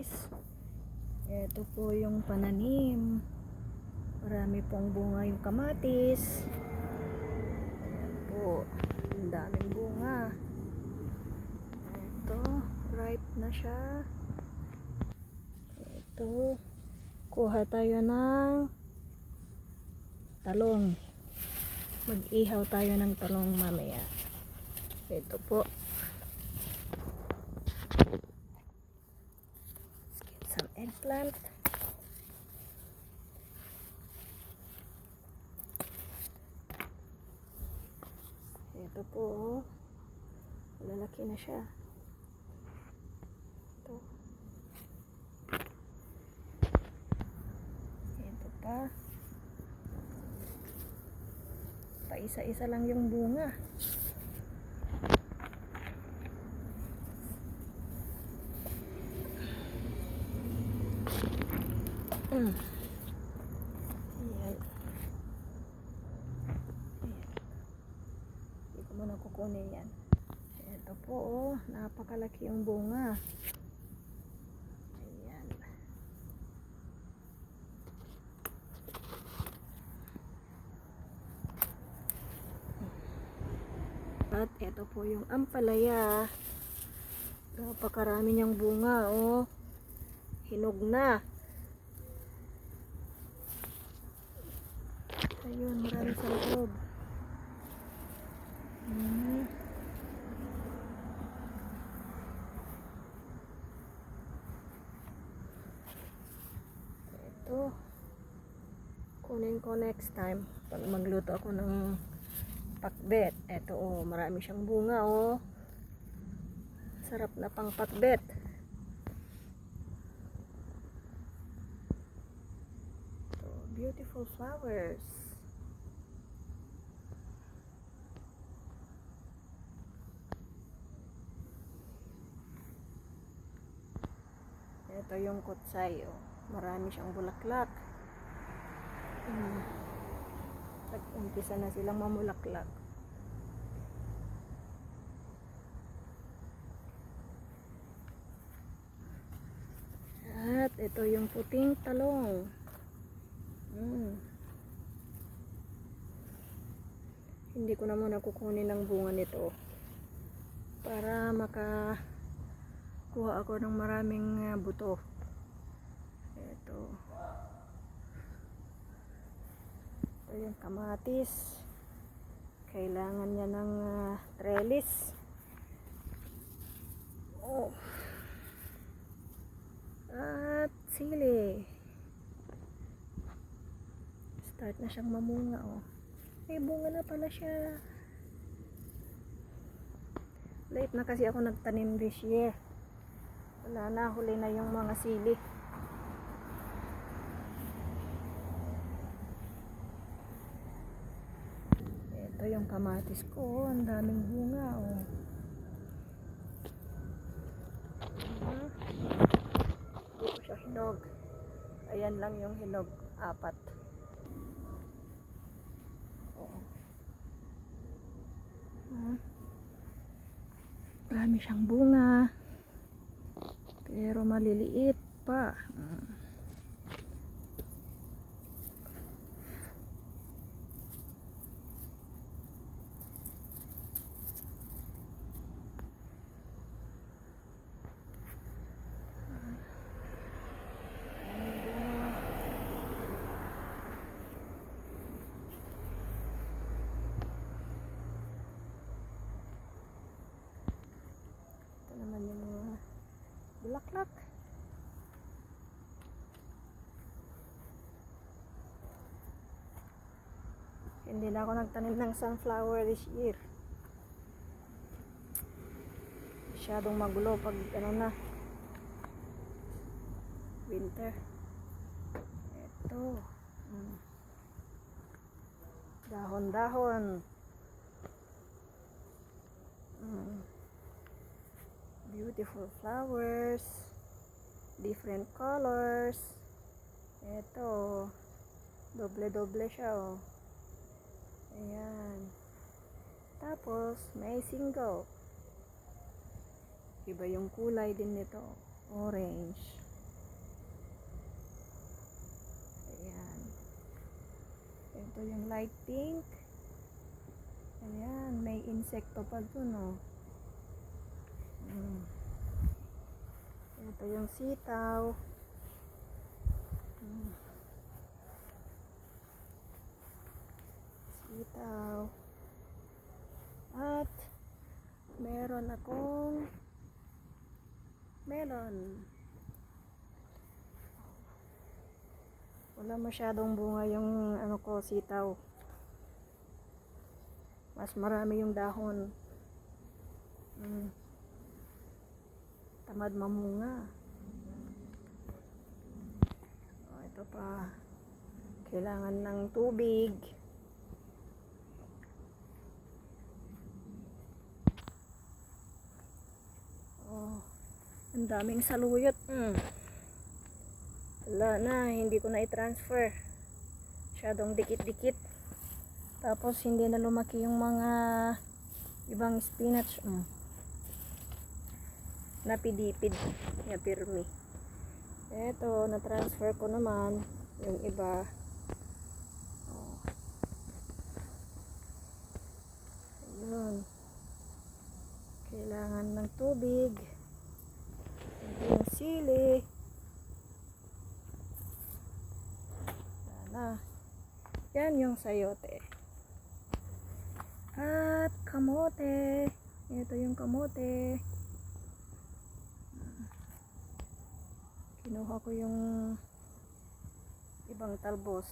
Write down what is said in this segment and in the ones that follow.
guys. Ito po yung pananim. Marami pong bunga yung kamatis. Ayan po. Ang daming bunga. Ito. Ripe na siya. Ito. Kuha tayo ng talong. Mag-ihaw tayo ng talong mamaya. Ito po. Some eggplant. Ito po, lalaki na siya. Ito. Ito pa. Paisa-isa lang yung bunga. Ayan. Ayan. Hindi ko muna kukunin yan. Ito po, oh, napakalaki yung bunga. Ayan. At ito po yung ampalaya. Napakarami niyang bunga, oh. Hinog na. Ayun, marami sa loob. Ito. Kunin ko next time. Pag magluto ako ng pakbet. Ito, oh, marami siyang bunga, oh. Sarap na pang pakbet. Ito, beautiful flowers. Ito yung kutsay, oh. Marami siyang bulaklak. Nag-umpisa na silang mamulaklak. At ito yung puting talong. Hindi ko na muna kukunin ang bunga nito para makakuha ako ng maraming buto. Ito yung kamatis. Kailangan niya ng trellis. Oh. At sili. Start na siyang mamunga, oh. May bunga na pala siya. Late na kasi ako nagtanim this year. Wala na, huli na yung mga sili. Ito yung kamatis ko, ang daming bunga, oh. Hindi ko siya hinog. Ayan lang yung hinog, 4. Marami siyang bunga. Pero maliliit pa. Naman yung mga bulaklak. Hindi na ako nagtanim ng sunflower this year. Masyadong magulo pag ano na winter. Ito. Dahon-dahon. Beautiful flowers, different colors. Ito, doble-doble siya, oh. Ayan. Tapos may single. Iba yung kulay din nito, orange. Ito yung light pink. Ayan, may insekto pa dun, oh. Ito yung sitaw. Sitaw. At meron akong melon. Wala masyadong bunga yung ano ko, sitaw. Mas marami yung dahon. Tamad mamunga. Ito pa. Kailangan ng tubig. Ang daming saluyot. Wala na, hindi ko na i-transfer. Masyadong dikit-dikit. Tapos hindi na lumaki yung mga ibang spinach. Napidipid. Yapirmi. Eto, na-transfer ko naman yung iba. Ayun. Kailangan ng tubig. Yung sili. Sana. Yan yung sayote. At kamote. Ito yung kamote. Kinuha ko yung ibang talbos.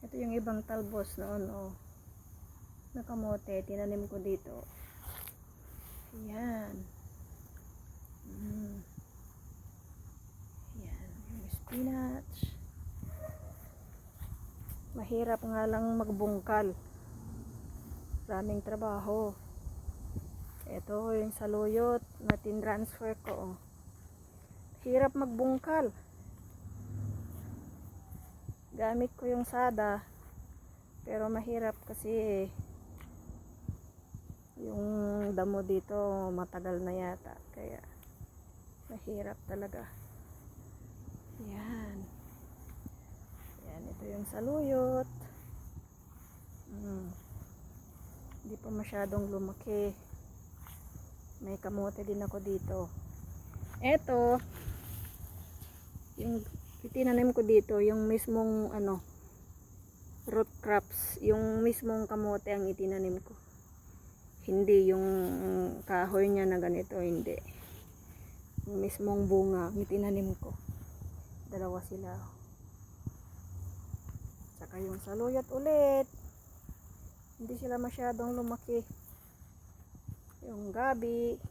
Ito yung ibang talbos noon, na kamote. Tinanim ko dito. Ayan. Ayan. Yung spinach. Mahirap nga lang magbungkal. Maraming trabaho. Ito yung saluyot na tin-transfer ko. Hirap magbungkal. Gamit ko yung sada. Pero mahirap kasi yung damo dito matagal na yata. Kaya mahirap talaga. Yan. Yan, ito yung saluyot. Hindi pa masyadong lumaki. May kamote din ako dito. Ito, yung itinanim ko dito, yung mismong root crops, yung mismong kamote ang itinanim ko. Hindi yung kahoy niya na ganito, hindi. Yung mismong bunga ang itinanim ko. Dalawa sila. Saka yung saluyot ulit. Hindi sila masyadong lumaki. Yung gabi.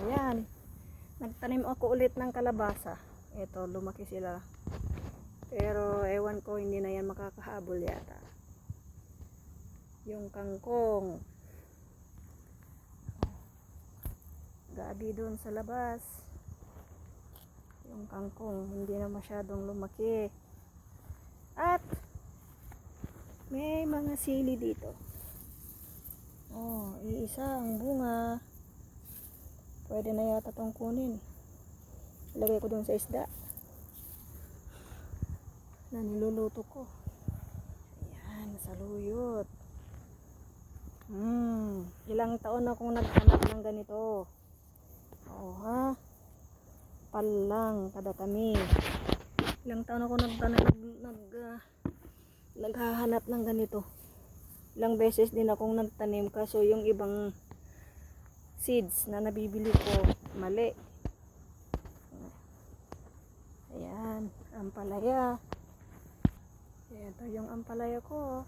Ayan. Nagtanim ako ulit ng kalabasa. Ito, lumaki sila. Pero ewan ko, hindi na yan makakahabol yata. Yung kangkong. Gabi doon sa labas. Yung kangkong, hindi na masyadong lumaki. At may mga sili dito. Iisa ang bunga. Pwede na yata itong kunin. Ilagay ko doon sa isda na niluluto ko. Ayan, saluyot. Ilang taon akong naghanap ng ganito. Palang kada kami. Ilang taon ako naghahanap ng ganito. Ilang beses din akong nagtanim, kaso yung ibang seeds na nabibili ko mali. Ayan, ampalaya. Ito yung ampalaya ko.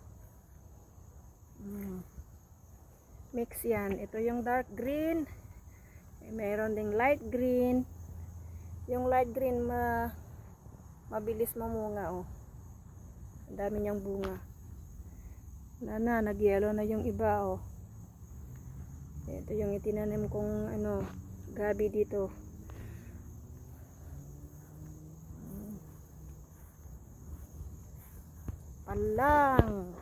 Mix yan. Ito yung dark green. Mayroon ding light green. Yung light green mabilis mamunga. Ang dami niyang bunga. Wala na, nag-yellow na yung iba. Ito yung itinanim kong gabi dito. Palang.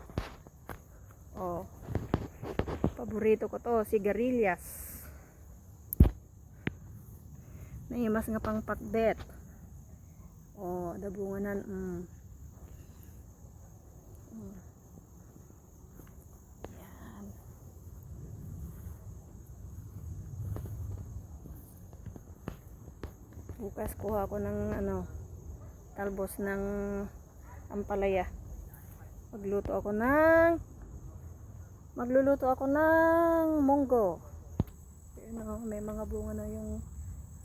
Paborito ko to, sigarilyas. Naimas nga pang pakbet. Oh, dabunganan. Yan. Bukas kuha ko ng talbos ng ampalaya. Magluluto ako ng munggo. Ayan, may mga bunga na yung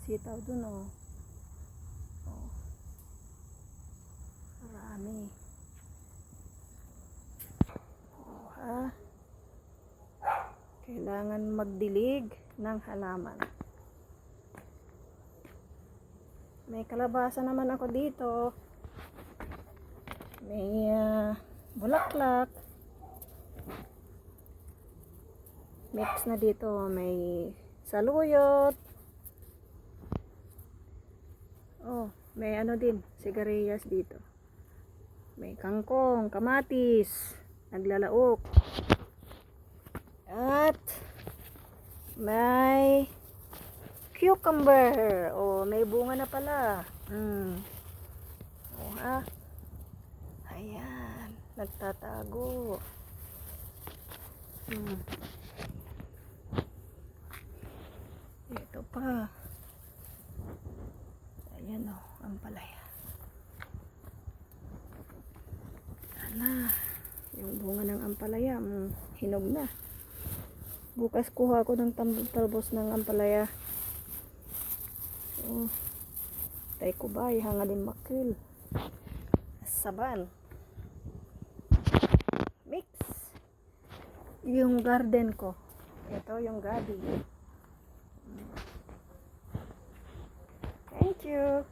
sitaw dun, oh. Oh. Marami. Oh, ha? Kailangan magdilig ng halaman. May kalabasa naman ako dito. May bulaklak. Mix na dito. May saluyot. Oh, may din, sigarilyas dito. May kangkong, kamatis, naglalaok. At may cucumber. Oh, may bunga na pala. Oh, ha? Ayan, nagtatago. Ito pa. Ayan, oh, ampalaya. Sana yung bunga ng ampalaya hinog na. Bukas kuha ko ng talbos ng ampalaya. Oh, tay ko ba hanga din makil. Saban. Mix. Yung garden ko. Ito yung gabi. Thank you.